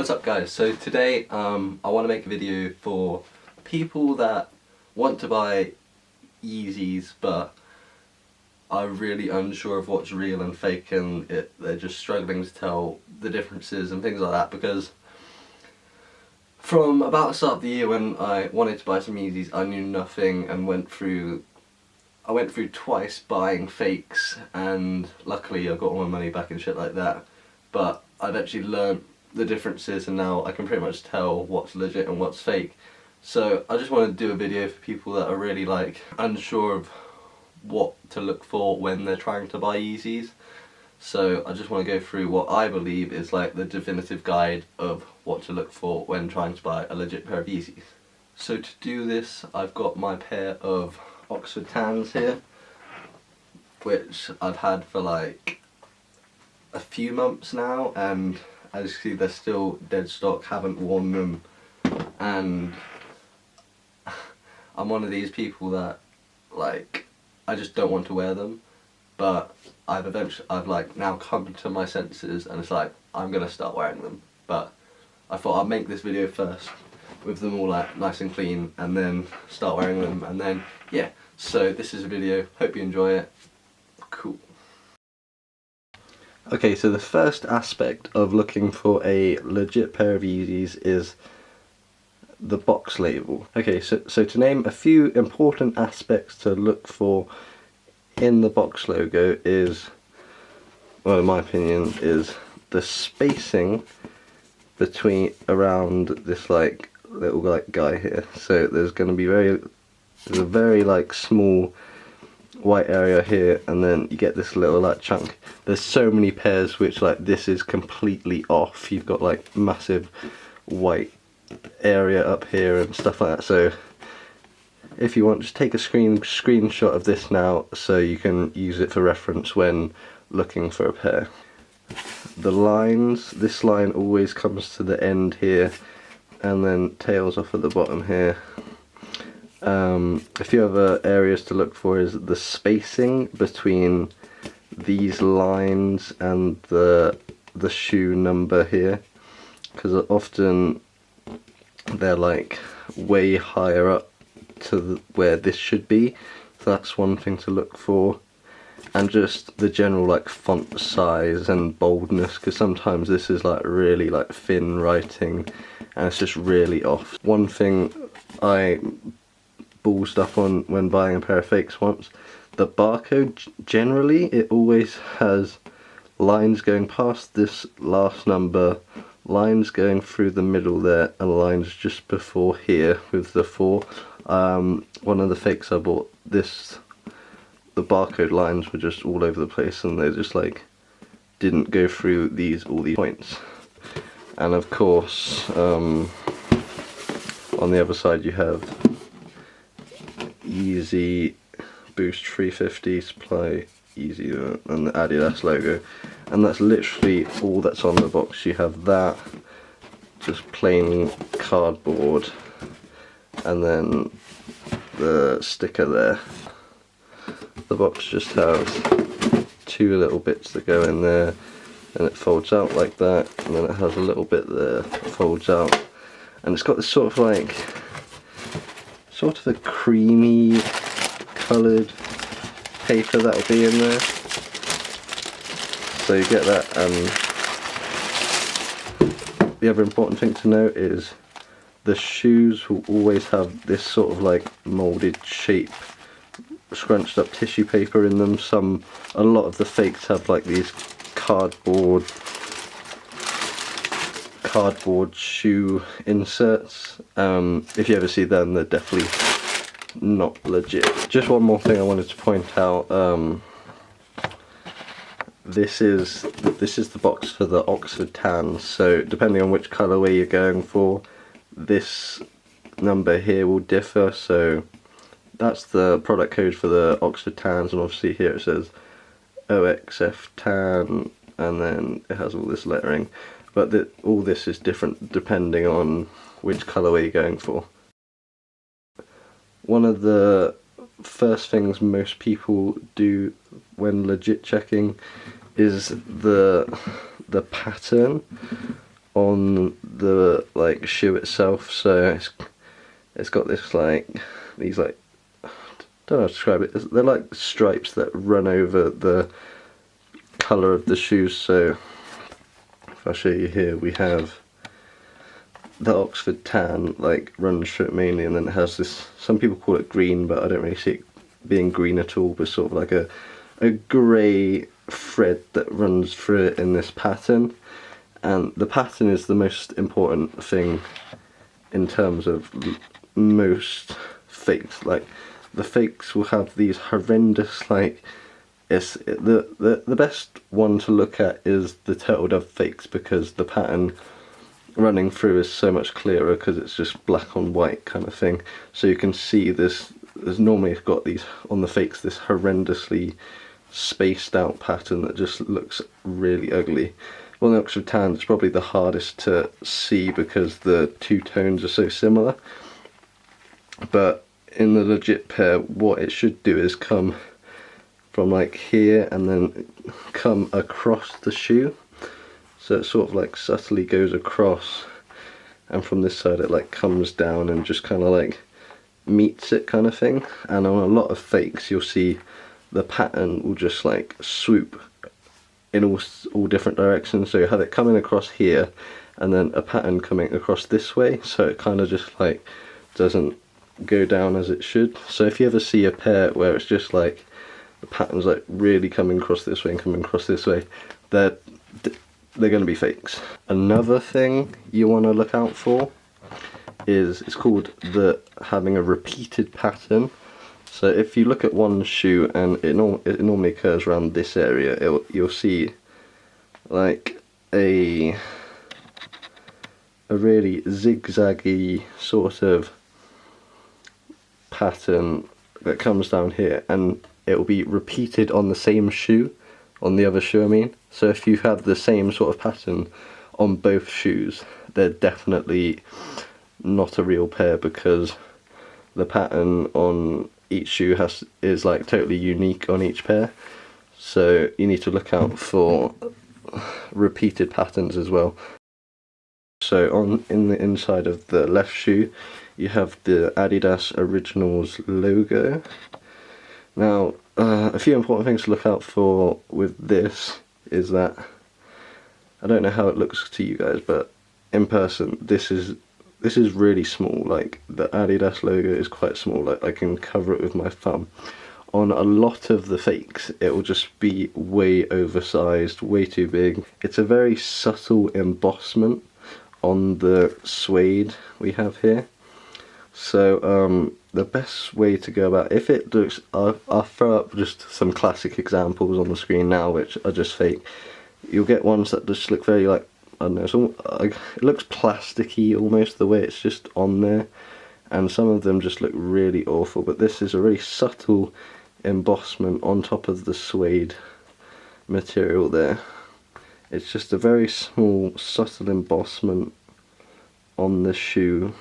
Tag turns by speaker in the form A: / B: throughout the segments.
A: What's up guys? So today I want to make a video for people that want to buy Yeezys but are really unsure of what's real and fake, and they're just struggling to tell the differences and things like that, because from about the start of the year when I wanted to buy some Yeezys, I knew nothing and I went through twice buying fakes, and luckily I got all my money back and shit like that. But I've actually learned the differences, and now I can pretty much tell what's legit and what's fake. So I just want to do a video for people that are really unsure of what to look for when they're trying to buy Yeezys. So I just want to go through what I believe is the definitive guide of what to look for when trying to buy a legit pair of Yeezys. So to do this, I've got my pair of Oxford Tans here, which I've had for a few months now, and as you see they're still dead stock, haven't worn them, and I'm one of these people that I just don't want to wear them, but I've now come to my senses and it's I'm gonna start wearing them. But I thought I'd make this video first with them all nice and clean, and then start wearing them, and then yeah. So this is a video, hope you enjoy it. Cool. Okay, so the first aspect of looking for a legit pair of Yeezys is the box label. Okay, so to name a few important aspects to look for in the box logo is, well, in my opinion, is the spacing around this little guy here. So there's going to be there's a very small white area here, and then you get this little chunk. There's so many pairs which this is completely off. You've got massive white area up here and stuff like that. So if you want, just take a screenshot of this now so you can use it for reference when looking for a pair. The lines, this line always comes to the end here and then tails off at the bottom here. A few other areas to look for is the spacing between these lines and the shoe number here, because often they're way higher up to where this should be, so that's one thing to look for. And just the general font size and boldness, because sometimes this is really thin writing and it's just really off. One thing I ballsed up on when buying a pair of fakes once, the barcode, generally it always has lines going past this last number, lines going through the middle there, and lines just before here with the 4. One of the fakes I bought, the barcode lines were just all over the place, and they just didn't go through all these points. And of course on the other side you have Yeezy Boost 350 Supply Yeezy and the Adidas logo, and that's literally all that's on the box. You have that, just plain cardboard, and then the sticker there. The box just has 2 little bits that go in there, and it folds out like that, and then it has a little bit there that folds out, and it's got this sort of a creamy coloured paper that will be in there. So you get that. The other important thing to note is the shoes will always have this sort of moulded shape, scrunched up tissue paper in them. A lot of the fakes have these cardboard shoe inserts. If you ever see them, they're definitely not legit. Just one more thing I wanted to point out. This is the box for the Oxford Tans. So depending on which colourway you're going for, this number here will differ. So that's the product code for the Oxford Tans, and obviously here it says OXF Tan, and then it has all this lettering. But all this is different depending on which colourway you're going for. One of the first things most people do when legit checking is the pattern on the like shoe itself. So it's got this like these like, I don't know how to describe it. They're like stripes that run over the colour of the shoes. So if I show you here, we have the Oxford tan like runs through it mainly, and then it has this, some people call it green, but I don't really see it being green at all, but sort of like a grey thread that runs through it in this pattern. And the pattern is the most important thing in terms of most fakes. Like the fakes will have these horrendous like, the best one to look at is the turtle dove fakes, because the pattern running through is so much clearer because it's just black on white kind of thing. So you can see this, there's normally got these on the fakes, this horrendously spaced out pattern that just looks really ugly. Well, the Oxford tan is probably the hardest to see because the two tones are so similar, but in the legit pair what it should do is come from like here and then come across the shoe. So it sort of like subtly goes across, and from this side it like comes down and just kind of like meets it kind of thing. And on a lot of fakes you'll see the pattern will just like swoop in all different directions. So you have it coming across here and then a pattern coming across this way, so it kind of just like doesn't go down as it should. So if you ever see a pair where it's just like the pattern's like really coming across this way and coming across this way, they're going to be fakes. Another thing you want to look out for is, it's called having a repeated pattern. So if you look at one shoe and it normally occurs around this area, you'll see like a really zigzaggy sort of pattern that comes down here, and it will be repeated on the same shoe, on the other shoe I mean. So if you have the same sort of pattern on both shoes, they're definitely not a real pair, because the pattern on each shoe is like totally unique on each pair. So you need to look out for repeated patterns as well. So in the inside of the left shoe you have the Adidas Originals logo. Now a few important things to look out for with this is that, I don't know how it looks to you guys, but in person this is really small. Like the Adidas logo is quite small, like I can cover it with my thumb. On a lot of the fakes it will just be way oversized, way too big. It's a very subtle embossment on the suede we have here. So the best way to go about, if it looks, I'll throw up just some classic examples on the screen now which are just fake. You'll get ones that just look very like, I don't know, it looks plasticky almost, the way it's just on there, and some of them just look really awful. But this is a really subtle embossment on top of the suede material there. It's just a very small subtle embossment on the shoe.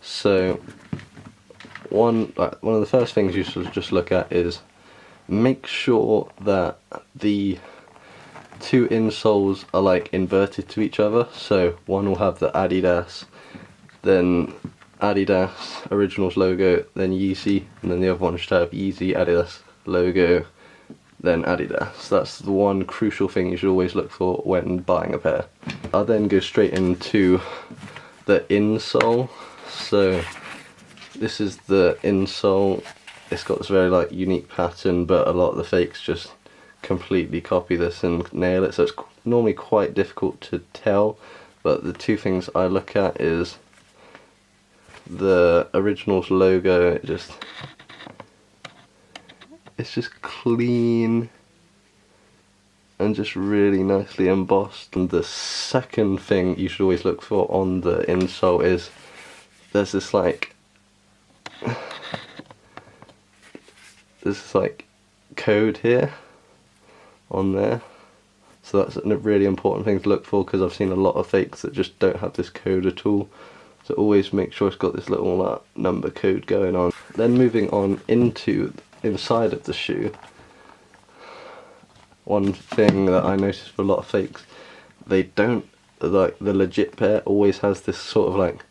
A: So one of the first things you should just look at is make sure that the two insoles are like inverted to each other. So one will have the Adidas, then Adidas Originals logo, then Yeezy, and then the other one should have Yeezy, Adidas logo, then Adidas. That's the one crucial thing you should always look for when buying a pair. I'll then go straight into the insole. So this is the insole. It's got this very like unique pattern, but a lot of the fakes just completely copy this and nail it, so it's normally quite difficult to tell. But the two things I look at is the Originals logo. It's just clean and just really nicely embossed. And the second thing you should always look for on the insole is there's this like code here on there. So that's a really important thing to look for, because I've seen a lot of fakes that just don't have this code at all. So always make sure it's got this little number code going on. Then moving on into inside of the shoe, one thing that I noticed for a lot of fakes, they don't like the legit pair always has this sort of like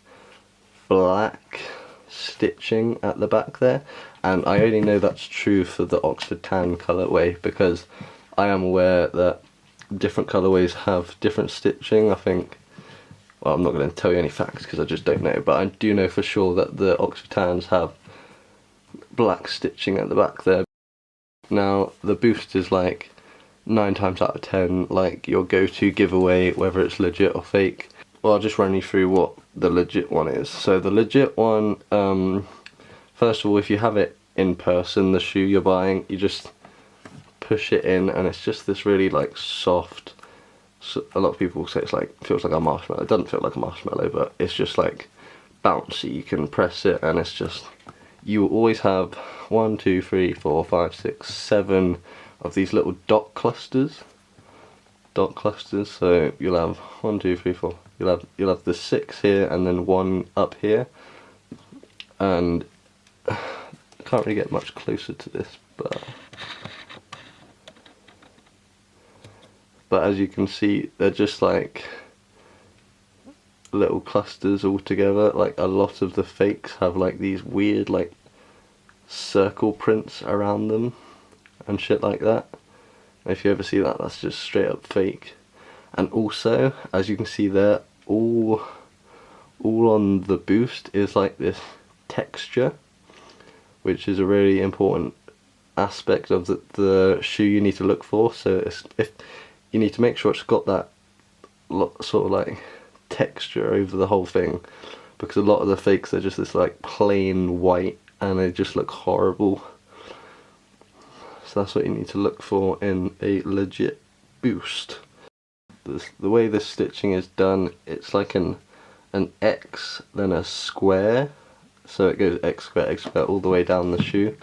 A: black stitching at the back there, and I only know that's true for the Oxford Tan colourway because I am aware that different colourways have different stitching. I think, well, I'm not going to tell you any facts because I just don't know, but I do know for sure that the Oxford Tans have black stitching at the back there. Now the Boost is like 9 times out of 10 like your go-to giveaway, whether it's legit or fake. Well, I'll just run you through what the legit one is. So the legit one, first of all, if you have it in person, the shoe you're buying, you just push it in and it's just this really like soft, so a lot of people say it's like, feels like a marshmallow. It doesn't feel like a marshmallow, but it's just like bouncy. You can press it and it's just, you always have 1, 2, 3, 4, 5, 6, 7 of these little dot clusters. So you'll have 1, 2, 3, 4. You'll have the 6 here and then 1 up here. And I can't really get much closer to this, but as you can see, they're just like little clusters all together. Like a lot of the fakes have like these weird like circle prints around them and shit like that. If you ever see that, that's just straight up fake. And also, as you can see there, all on the Boost is like this texture, which is a really important aspect of the shoe you need to look for. So if you need to make sure it's got that sort of like texture over the whole thing, because a lot of the fakes are just this like plain white and they just look horrible. So that's what you need to look for in a legit Boost. The way this stitching is done, it's like an X, then a square. So it goes X square all the way down the shoe.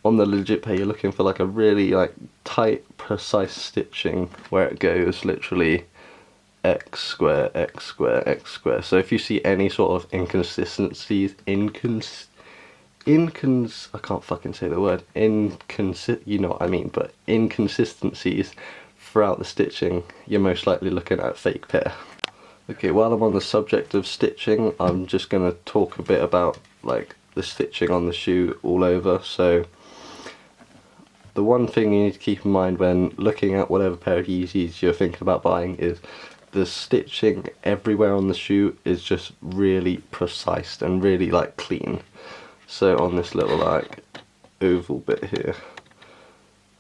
A: On the legit pair, you're looking for like a really like tight, precise stitching where it goes literally X square, X square, X square. So if you see any sort of inconsistencies, I can't fucking say the word, you know what I mean, but inconsistencies throughout the stitching, you're most likely looking at a fake pair. Okay, while I'm on the subject of stitching, I'm just going to talk a bit about like the stitching on the shoe all over. So the one thing you need to keep in mind when looking at whatever pair of Yeezys you're thinking about buying is the stitching everywhere on the shoe is just really precise and really like clean. So on this little like oval bit here,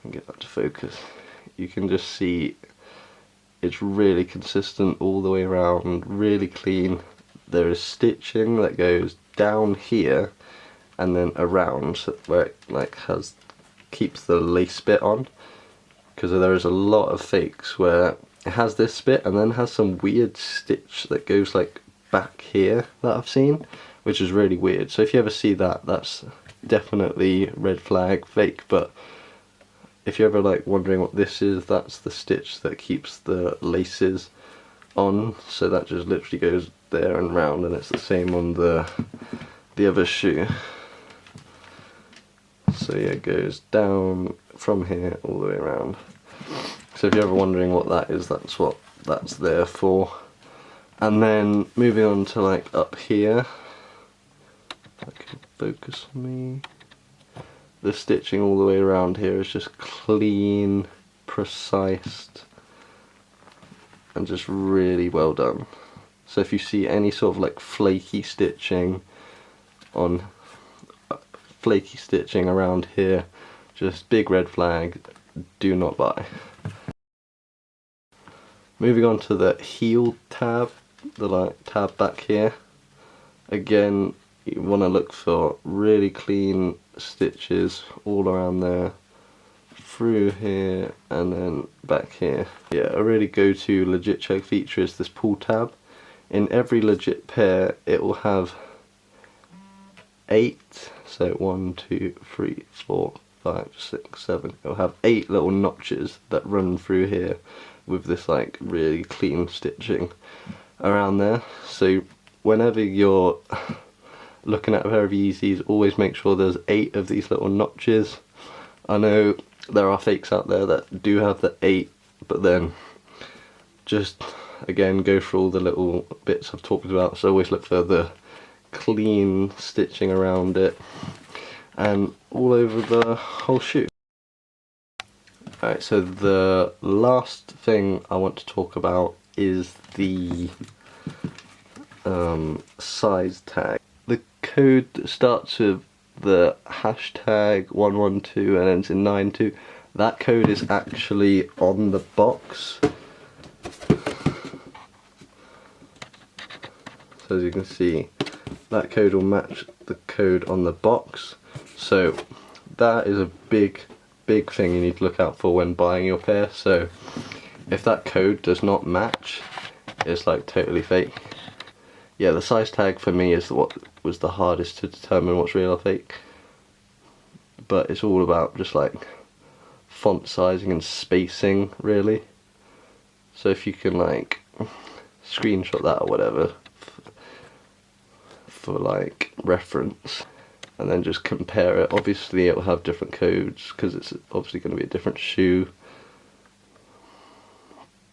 A: and get that to focus, you can just see it's really consistent all the way around, really clean. There is stitching that goes down here and then around where it like keeps the lace bit on, because there is a lot of fakes where it has this bit and then has some weird stitch that goes like back here that I've seen, which is really weird. So if you ever see that, that's definitely red flag, fake. But if you're ever like wondering what this is, that's the stitch that keeps the laces on. So that just literally goes there and round, and it's the same on the other shoe. So yeah, it goes down from here all the way around. So if you're ever wondering what that is, that's what that's there for. And then moving on to like up here, if I can focus on me, the stitching all the way around here is just clean, precise, and just really well done. So if you see any sort of like flaky stitching around here, just big red flag, do not buy. Moving on to the heel tab, the like tab back here. Again, you want to look for really clean stitches all around there, through here and then back here. Yeah, a really go-to legit check feature is this pull tab. In every legit pair it will have 8, so 1, 2, 3, 4, 5, 6, 7. It'll have 8 little notches that run through here with this like really clean stitching around there. So whenever you're looking at a pair of Yeezys, always make sure there's 8 of these little notches. I know there are fakes out there that do have the 8, but then just again, go through all the little bits I've talked about, so always look for the clean stitching around it and all over the whole shoe. Alright, so the last thing I want to talk about is the size tag. The code that starts with the hashtag 112 and ends in 92, that code is actually on the box. So as you can see, that code will match the code on the box. So that is a big thing you need to look out for when buying your pair. So if that code does not match, it's like totally fake. Yeah, the size tag for me is what was the hardest to determine what's real or fake. But it's all about just like font sizing and spacing, really. So if you can like screenshot that or whatever for like reference, and then just compare it. Obviously it will have different codes because it's obviously going to be a different shoe.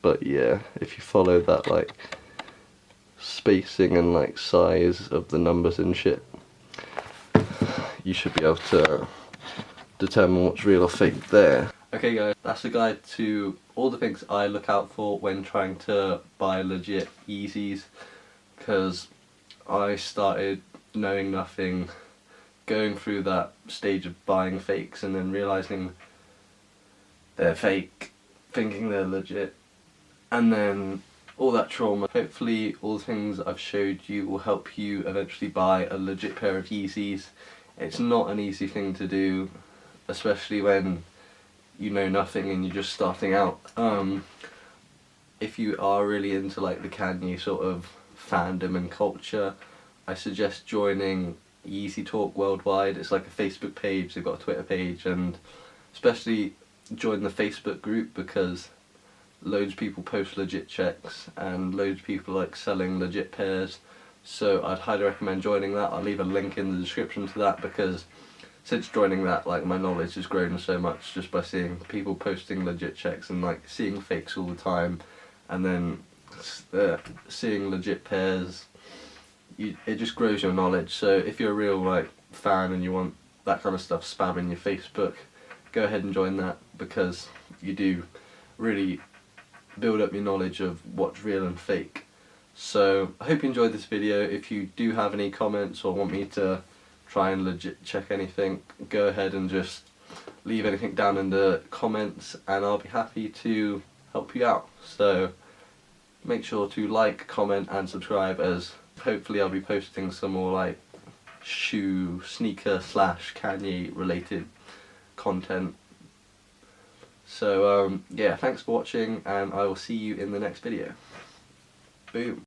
A: But yeah, if you follow that like spacing and like size of the numbers and shit, you should be able to determine what's real or fake there. Okay guys, that's a guide to all the things I look out for when trying to buy legit Yeezys, because I started knowing nothing, going through that stage of buying fakes and then realising they're fake, thinking they're legit, and then all that trauma. Hopefully all the things I've showed you will help you eventually buy a legit pair of Yeezys. It's not an easy thing to do, especially when you know nothing and you're just starting out. If you are really into like the Kanye sort of fandom and culture, I suggest joining Yeezy Talk Worldwide. It's like a Facebook page, they've got a Twitter page, and especially join the Facebook group because loads of people post legit checks and loads of people like selling legit pairs. So I'd highly recommend joining that. I'll leave a link in the description to that, because since joining that, like, my knowledge has grown so much just by seeing people posting legit checks and like seeing fakes all the time, and then seeing legit pairs. It just grows your knowledge. So if you're a real like fan and you want that kind of stuff spamming your Facebook, go ahead and join that, because you do really build up your knowledge of what's real and fake. So I hope you enjoyed this video. If you do have any comments or want me to try and legit check anything, go ahead and just leave anything down in the comments and I'll be happy to help you out. So make sure to like, comment and subscribe, as hopefully I'll be posting some more like sneaker / Kanye related content. So yeah, thanks for watching and I will see you in the next video. Boom.